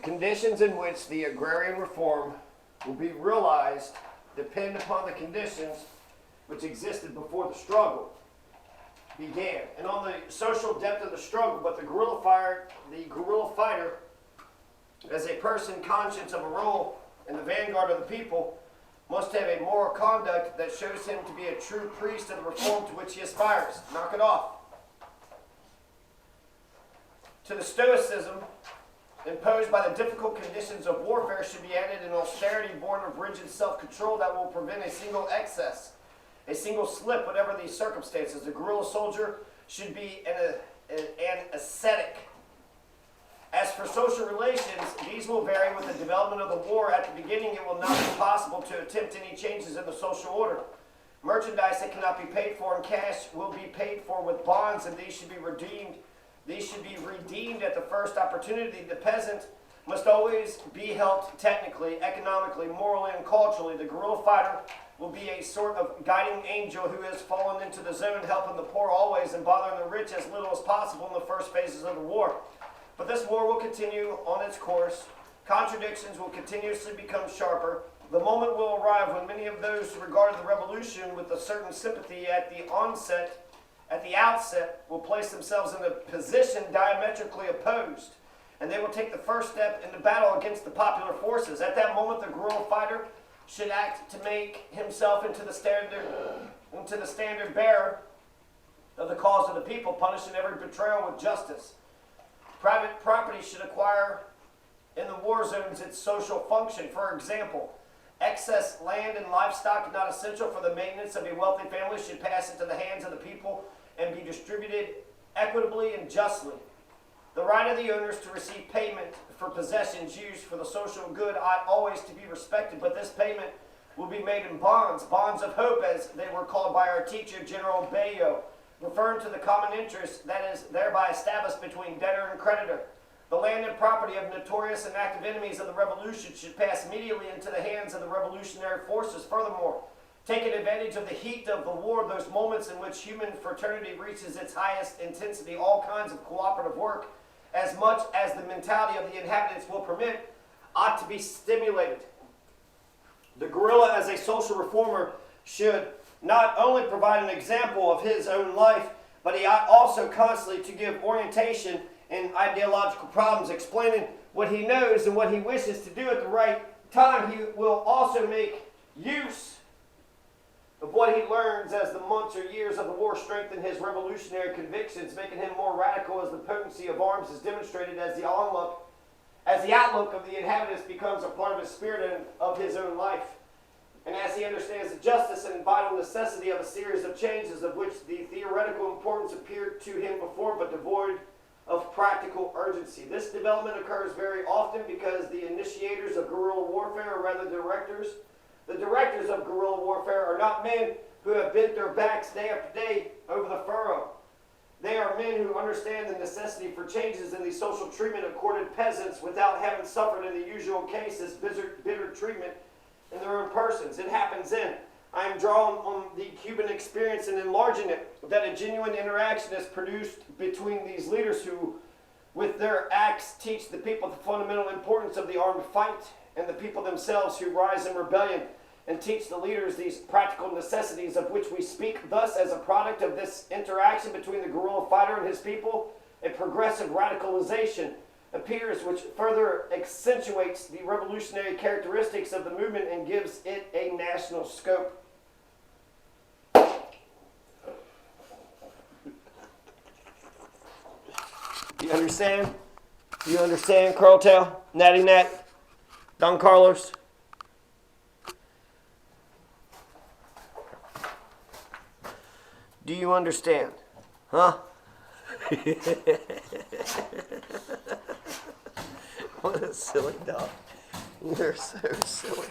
conditions in which the agrarian reform will be realized depend upon the conditions which existed before the struggle began, and on the social depth of the struggle. But the guerrilla fighter, as a person conscious of a role in the vanguard of the people, must have a moral conduct that shows him to be a true priest of the reform to which he aspires. Knock it off. To the stoicism imposed by the difficult conditions of warfare should be added an austerity born of rigid self-control that will prevent a single excess, a single slip, whatever the circumstances. The guerrilla soldier should be an ascetic. As for social relations, these will vary with the development of the war. At the beginning, it will not be possible to attempt any changes in the social order. Merchandise that cannot be paid for in cash will be paid for with bonds, and these should be redeemed. These should be redeemed at the first opportunity. The peasant must always be helped technically, economically, morally, and culturally. The guerrilla fighter will be a sort of guiding angel who has fallen into the zone, helping the poor always and bothering the rich as little as possible in the first phases of the war. But this war will continue on its course. Contradictions will continuously become sharper. The moment will arrive when many of those who regarded the revolution with a certain sympathy at the outset, will place themselves in a position diametrically opposed, and they will take the first step in the battle against the popular forces. At that moment, the guerrilla fighter should act to make himself into the standard bearer of the cause of the people, punishing every betrayal with justice. Private property should acquire in the war zones its social function. For example, excess land and livestock not essential for the maintenance of a wealthy family should pass into the hands of the people and be distributed equitably and justly. The right of the owners to receive payment for possessions used for the social good ought always to be respected, but this payment will be made in bonds of hope, as they were called by our teacher, General Bayo, referring to the common interest that is thereby established between debtor and creditor. The land and property of notorious and active enemies of the revolution should pass immediately into the hands of the revolutionary forces. Furthermore, taking advantage of the heat of the war, those moments in which human fraternity reaches its highest intensity, all kinds of cooperative work, as much as the mentality of the inhabitants will permit, ought to be stimulated. The guerrilla, as a social reformer, should not only provide an example of his own life, but he ought also constantly to give orientation in ideological problems, explaining what he knows and what he wishes to do at the right time. He will also make use of what he learns as the months or years of the war strengthen his revolutionary convictions, making him more radical as the potency of arms is demonstrated, as the outlook of the inhabitants becomes a part of his spirit and of his own life. And as he understands the justice and vital necessity of a series of changes of which the theoretical importance appeared to him before, but devoid of practical urgency. This development occurs very often because the initiators of guerrilla warfare, or rather the directors of guerrilla warfare, are not men who have bent their backs day after day over the furrow. They are men who understand the necessity for changes in the social treatment accorded peasants without having suffered in the usual cases bitter treatment in their own persons. It happens then. I am drawing on the Cuban experience and enlarging it, that a genuine interaction is produced between these leaders who, with their acts, teach the people the fundamental importance of the armed fight, and the people themselves who rise in rebellion and teach the leaders these practical necessities of which we speak. Thus, as a product of this interaction between the guerrilla fighter and his people, a progressive radicalization appears which further accentuates the revolutionary characteristics of the movement and gives it a national scope. You understand? You understand, Curltail? Natty Nat? Don Carlos? Do you understand? Huh? What a silly dog. You're so silly.